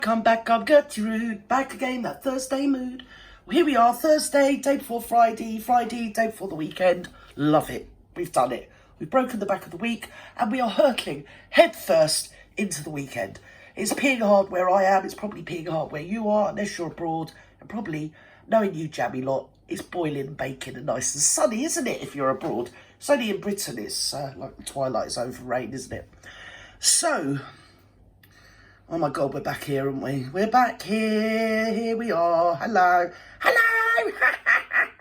Come back, I'm Gertie Rude, back again, that Thursday mood. Well, here we are, Thursday, day before Friday, day before the weekend. Love it. We've done it. We've broken the back of the week, and we are hurtling head first into the weekend. It's peeing hard where I am, it's probably peeing hard where you are, unless you're abroad, and probably, knowing you jammy lot, it's boiling and baking and nice and sunny, isn't it, if you're abroad? It's only in Britain, it's like the twilight is over rain, isn't it? So, oh my God, we're back here, aren't we? We're back here. Here we are. Hello. Hello.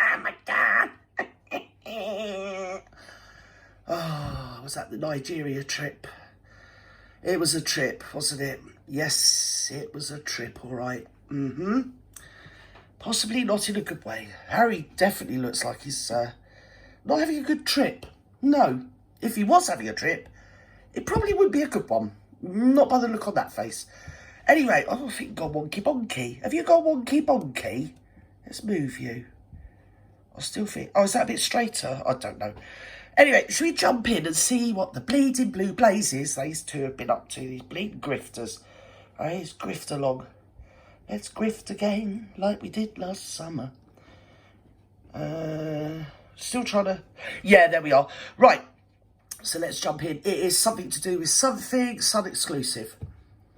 Oh my God. Oh, was that the Nigeria trip? It was a trip, wasn't it? Yes, it was a trip, all right. Possibly not in a good way. Harry definitely looks like he's not having a good trip. No, if he was having a trip, it probably would be a good one. Not by the look on that face. Anyway, I think you've gone wonky bonky. Have you got wonky bonky? Let's move you. I still think... Oh, is that a bit straighter? I don't know. Anyway, should we jump in and see what the bleeding blue blazes these two have been up to? These bleeding grifters. Right, let's grift along. Let's grift again like we did last summer. Still trying to... Yeah, there we are. Right. So let's jump in. It is something to do with something Sun exclusive.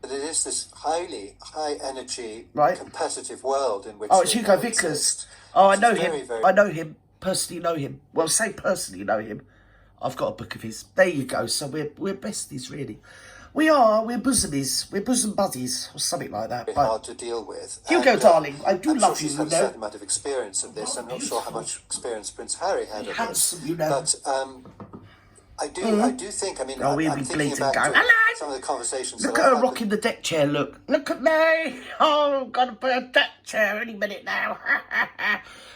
But it is this highly high energy, competitive world in which. Oh, it's Hugo Vickers. Exist. Oh, I know him. I know him. Personally know him. Well, say personally know him. I've got a book of his. There you go. So we're besties, really. We are. We're bosomies. We're bosom buddies, or something like that. Very hard to deal with. Hugo, darling, I do love you. She's had a certain amount of experience of this. I'm not sure how much experience Prince Harry had of this. But I do think, I mean, I'm thinking about some of the conversations. Look at her rocking the deck chair, look at me. Oh, I'm going to put a deck chair any minute now.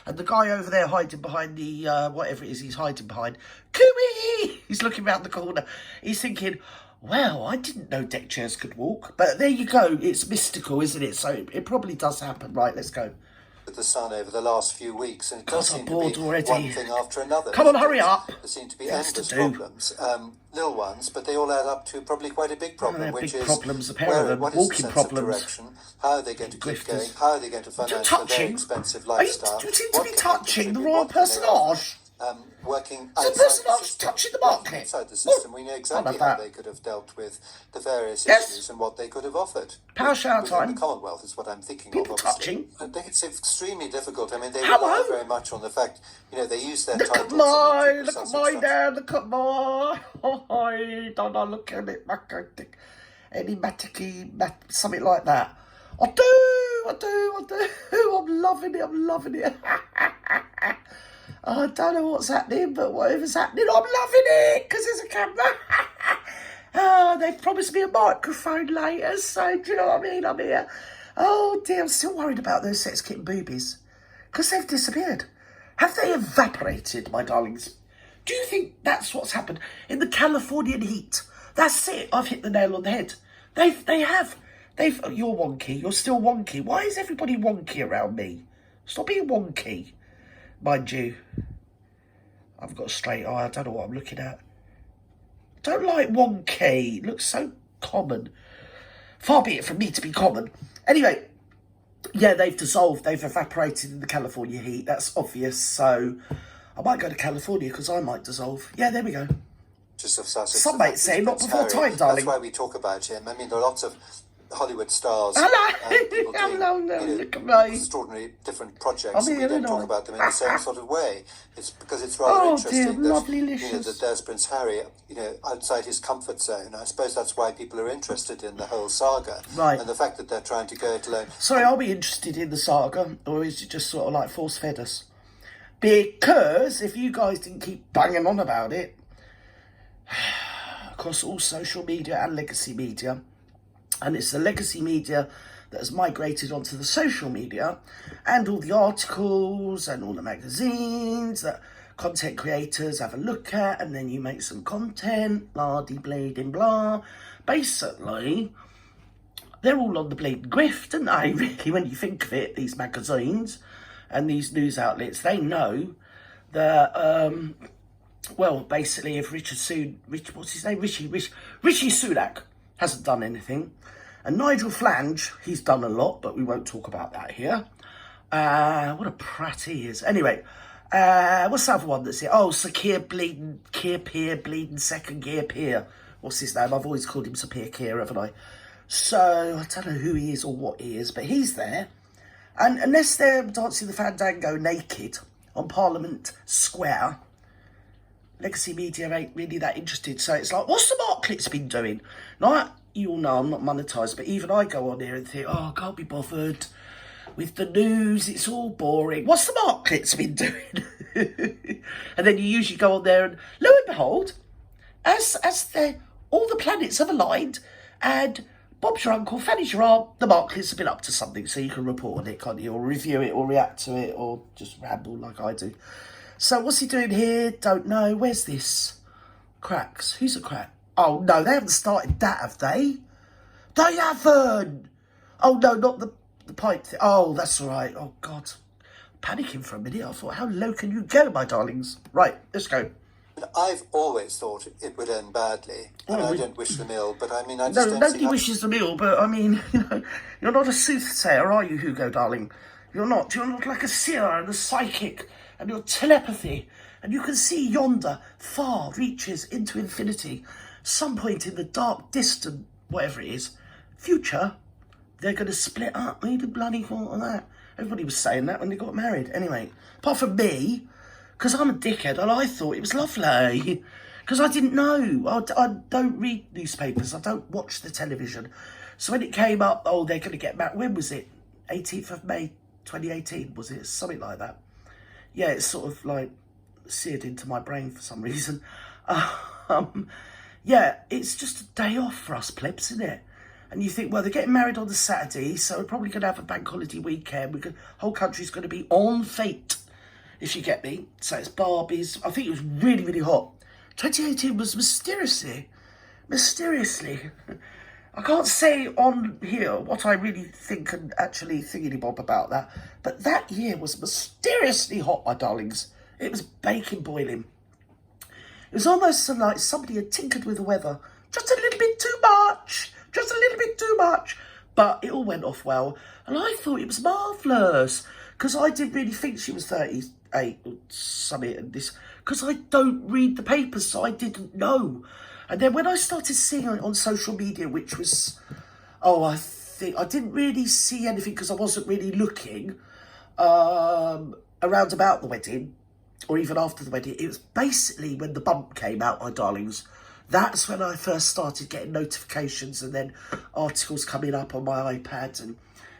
And the guy over there hiding behind the, whatever it is he's hiding behind. Cooey! He's looking round the corner. He's thinking, well, I didn't know deck chairs could walk. But there you go. It's mystical, isn't it? So it probably does happen. Right, let's go. The sun over the last few weeks, and it does seem to be already. one thing after another. Come on, hurry up. There seem to be endless problems, little ones, but they all add up to probably quite a big problem, which is problems, what is the sense of direction, how are they going to keep going, how are they going to finance a very expensive lifestyle. You seem to be touching the royal personage. Working touching the market. Inside the system, we know exactly how they could have dealt with the various issues and what they could have offered. Power shower time. The Commonwealth is what I'm thinking People of. Touching. I think it's extremely difficult. I mean, they rely very much on the fact, they use their titles. Look at mine now, look at mine. Oh, don't I look at it, enigmatically, something like that. I do. I'm loving it. I don't know what's happening, but whatever's happening, I'm loving it, because there's a camera. They've promised me a microphone later, so do you know what I mean? I'm here. Oh dear, I'm still worried about those sex kitten boobies, because they've disappeared. Have they evaporated, my darlings? Do you think that's what's happened in the Californian heat? That's it, I've hit the nail on the head. They have. You're wonky, you're still wonky. Why is everybody wonky around me? Stop being wonky. Mind you, I've got a straight eye. I don't know what I'm looking at. Don't like wonky. It looks so common. Far be it from me to be common. Anyway, yeah, they've dissolved. They've evaporated in the California heat. That's obvious. So I might go to California because I might dissolve. Yeah, there we go. Just of Sussex. Some might say not before time, darling. That's why we talk about him. I mean, there are lots of Hollywood stars. Hello, look at me. Extraordinary different projects. We don't talk about them in the same sort of way. It's because it's rather interesting that there's Prince Harry, outside his comfort zone. I suppose that's why people are interested in the whole saga. Right. And the fact that they're trying to go it alone. Sorry, are we interested in the saga, or is it just sort of like force-fed us? Because if you guys didn't keep banging on about it, across all social media and legacy media, and it's the legacy media that has migrated onto the social media, and all the articles and all the magazines that content creators have a look at, and then you make some content, blah-de-bleeding blah. Basically, they're all on the bleeding grift, aren't they, really, when you think of it, these magazines and these news outlets. They know that, well, basically, if Rishi Sunak hasn't done anything, And Nigel Flange, he's done a lot, but we won't talk about that here. What a prat he is. Anyway, what's the other one that's here? Oh, Sir Keir Peer bleeding second gear Peer. What's his name? I've always called him Sir Keir Keir, haven't I? So, I don't know who he is or what he is, but he's there. And unless they're dancing the fandango naked on Parliament Square, legacy media ain't really that interested. So it's like, what's the Marklet's been doing? Now, you all know I'm not monetised, but even I go on here and think, oh, I can't be bothered with the news. It's all boring. What's the Marklet's been doing? And then you usually go on there and, lo and behold, as all the planets have aligned and Bob's your uncle, Fanny's your aunt, the Marklet's have been up to something, so you can report on it, can't you? Or review it, or react to it, or just ramble like I do. So what's he doing here? Don't know. Where's this? Cracks. Who's a crack? Oh, no, they haven't started that, have they? They haven't! Oh, no, not the pipe thing. Oh, that's all right. Oh, God. Panicking for a minute. I thought, how low can you go, my darlings? Right, let's go. I've always thought it would end badly, and I don't wish them ill, but I mean, I just don't nobody wishes them ill, but I mean, you're not a soothsayer, are you, Hugo, darling? You're not like a seer and a psychic, and your telepathy, and you can see yonder, far reaches into infinity, some point in the dark, distant, whatever it is, future, they're going to split up. Who the bloody thought of that? Everybody was saying that when they got married. Anyway, apart from me, because I'm a dickhead, and I thought it was lovely. Because I didn't know. I don't read newspapers. I don't watch the television. So when it came up, oh, they're going to get married. When was it? 18th of May, 2018, was it? Something like that. Yeah, it's sort of like seared into my brain for some reason. Yeah, it's just a day off for us plebs, isn't it? And you think, well, they're getting married on the Saturday, so we're probably going to have a bank holiday weekend. Whole country's going to be on fate, if you get me. So it's Barbies. I think it was really, really hot. 2018 was mysteriously. I can't say on here what I really think and actually thingy-bob about that. But that year was mysteriously hot, my darlings. It was baking boiling. It was almost like somebody had tinkered with the weather. Just a little bit too much. Just a little bit too much. But it all went off well. And I thought it was marvellous. Because I didn't really think she was 38 or something. And this, because I don't read the papers, so I didn't know. And then when I started seeing it on social media, which was, I think, I didn't really see anything because I wasn't really looking around about the wedding or even after the wedding. It was basically when the bump came out, my darlings. That's when I first started getting notifications and then articles coming up on my iPad and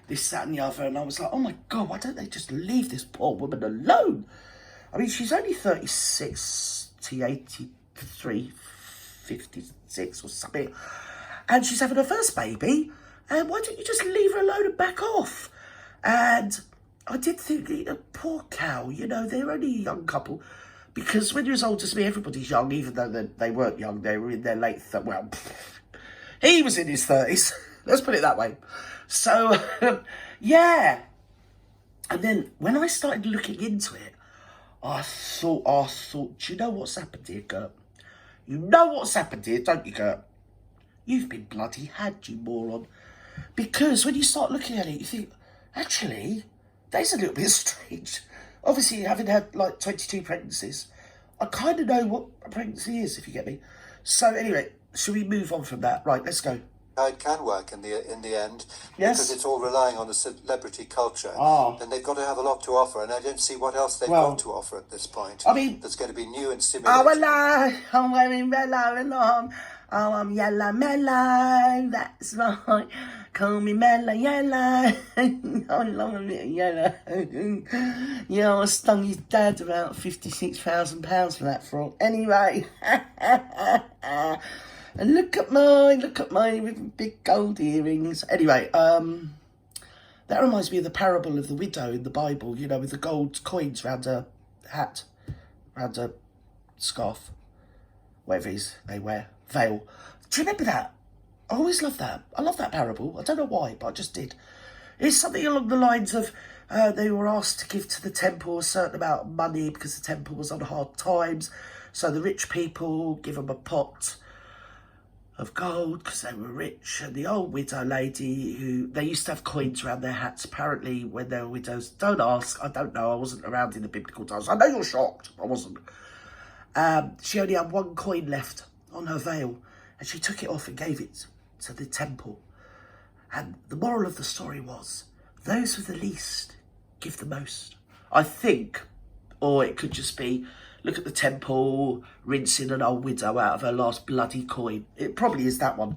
this, that and the other. And I was like, oh my God, why don't they just leave this poor woman alone? I mean, she's only 36 to 83, 56 or something. And she's having her first baby. And why don't you just leave her alone and back off? And I did think, poor cow, they're only a young couple. Because when you're as old as me, everybody's young, even though they weren't young. They were in their late 30s. Well, he was in his 30s. Let's put it that way. So, yeah. And then when I started looking into it, I thought, do you know what's happened here, Gert? You know what's happened here, don't you, Gert? You've been bloody had, you moron. Because when you start looking at it, you think, actually, that's a little bit strange. Obviously, having had like 22 pregnancies, I kind of know what a pregnancy is, if you get me. So anyway, should we move on from that? Right, let's go. It can work in the end, yes, because it's all relying on the celebrity culture, and they've got to have a lot to offer, and I don't see what else they've got to offer at this point. I mean, that's going to be new and stimulating. I'm wearing mellow, I'm yellow mellow, that's right. Call me mellow yellow. I love a bit of yellow. I stung his dad about £56,000 for that fraud. Anyway. And look at mine with big gold earrings. Anyway, that reminds me of the parable of the widow in the Bible, with the gold coins round her hat, round her scarf, whatever it is they wear, veil. Do you remember that? I always loved that. I love that parable. I don't know why, but I just did. It's something along the lines of they were asked to give to the temple a certain amount of money because the temple was on hard times. So the rich people give them a pot of gold because they were rich. And the old widow lady, who they used to have coins around their hats apparently when they were widows. Don't ask, I don't know, I wasn't around in the biblical times. I know you're shocked, I wasn't. She only had one coin left on her veil, and she took it off and gave it to the temple. And the moral of the story was, those with the least give the most. I think, or it could just be, look at the temple rinsing an old widow out of her last bloody coin. It probably is that one.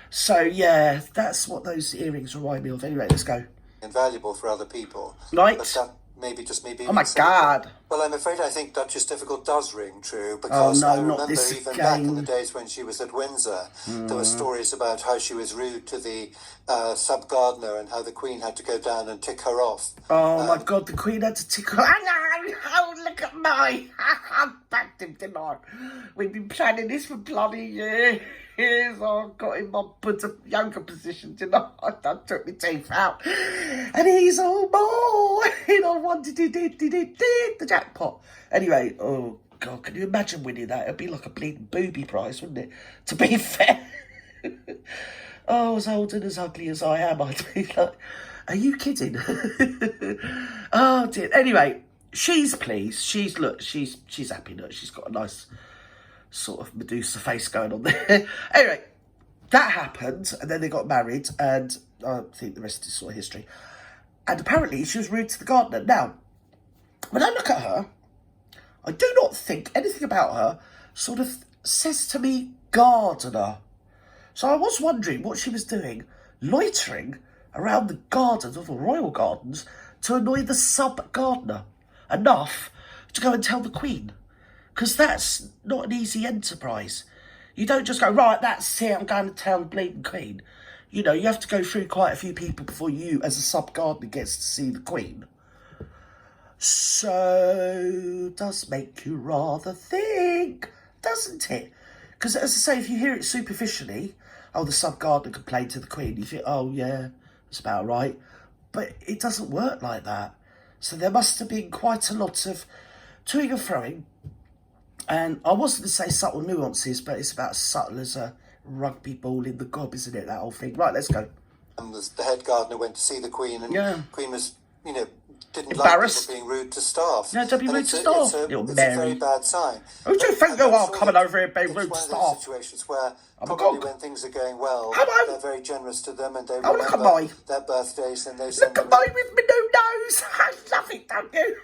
So yeah, that's what those earrings remind me of. Anyway, let's go. Invaluable for other people. Right. But that maybe just me being... Oh my God. Well, I'm afraid I think Duchess Difficult does ring true, because I remember even back in the days when she was at Windsor, there were stories about how she was rude to the sub-gardener and how the Queen had to go down and tick her off. Oh my God, the Queen had to tick her... Oh, look at my... I backed him, didn't I? We've been planning this for bloody years. I got him on put a yoga position, didn't I? I took my teeth out. And he's all boy. I wanted to do the jackpot. Anyway, oh God, can you imagine winning that? It'd be like a bleeding booby prize, wouldn't it? To be fair. Oh, as old and as ugly as I am, I'd be like, are you kidding? Oh dear. Anyway, she's pleased. She's happy. Look, she's got a nice sort of Medusa face going on there. Anyway, that happened, and then they got married, and I think the rest is sort of history. And apparently she was rude to the gardener. Now, when I look at her, I do not think anything about her sort of says to me gardener. So I was wondering what she was doing, loitering around the gardens of the royal gardens to annoy the sub-gardener enough to go and tell the Queen. Because that's not an easy enterprise. You don't just go, right, that's it, I'm going to tell the bleeding Queen. You know, you have to go through quite a few people before you, as a sub-gardener, gets to see the Queen. So, does make you rather think, doesn't it? Because, as I say, if you hear it superficially, oh, the sub-gardener complained to the Queen, you think, oh, yeah, that's about right. But it doesn't work like that. So there must have been quite a lot of toing and froing. And I wasn't to say subtle nuances, but it's about as subtle as a rugby ball in the gob, isn't it, that whole thing? Right, let's go. And the head gardener went to see the Queen, and the Queen was, you know, didn't embarrassed. like people being rude to staff. No, don't be rude to staff. It's a very bad sign. Who do you think you are coming over here being rude to staff? It's one of those situations where probably when things are going well, they're very generous to them, and they remember their birthdays, and they send them... Look at me with my new nose. I love it, don't you?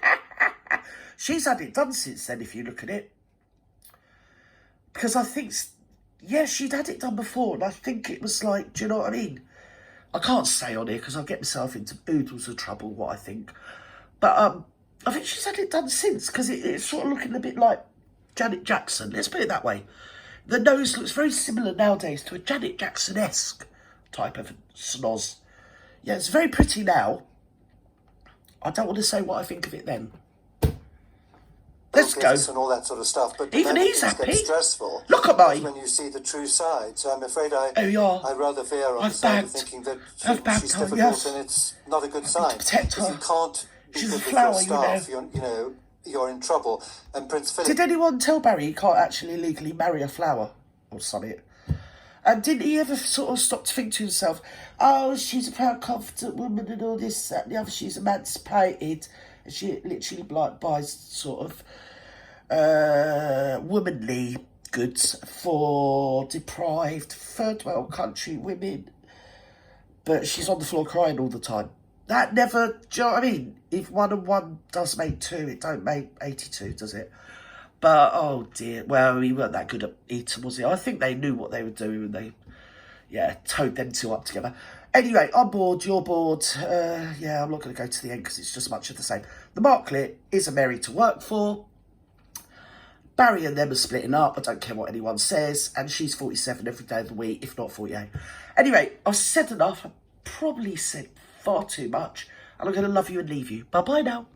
She's had it done since then, if you look at it. Because I think, yeah, she'd had it done before, and I think it was like, do you know what I mean? I can't say on here because I'll get myself into oodles of trouble, what I think. But I think she's had it done since, because it's sort of looking a bit like Janet Jackson. Let's put it that way. The nose looks very similar nowadays to a Janet Jackson-esque type of snoz. Yeah, it's very pretty now. I don't want to say what I think of it then. Let's go. And all that sort of stuff, but even he's happy. Stressful. Look at me. When you see the true side, so I'm afraid I rather veer on the side of thinking that she's difficult, and it's not a good sign. Protect her. If you can't be She's good a with flower, your staff, you're in trouble. And Prince Philip... Did anyone tell Barry he can't actually legally marry a flower or something? And didn't he ever sort of stop to think to himself, oh, she's a proud, confident woman and all this, that, and the other, she's emancipated, and she literally buys sort of womanly goods for deprived third world country women, but she's on the floor crying all the time. That never, do you know what I mean? If 1 and 1 does make 2, it don't make 82, does it? But, oh dear, well, he weren't that good at eating, was he? I think they knew what they were doing when they, towed them two up together. Anyway, I'm bored, you're bored. Yeah, I'm not going to go to the end because it's just much of the same. The Marklet is a Mary to work for. Barry and them are splitting up. I don't care what anyone says. And she's 47 every day of the week, if not 48. Anyway, I've said enough. I've probably said far too much. And I'm going to love you and leave you. Bye-bye now.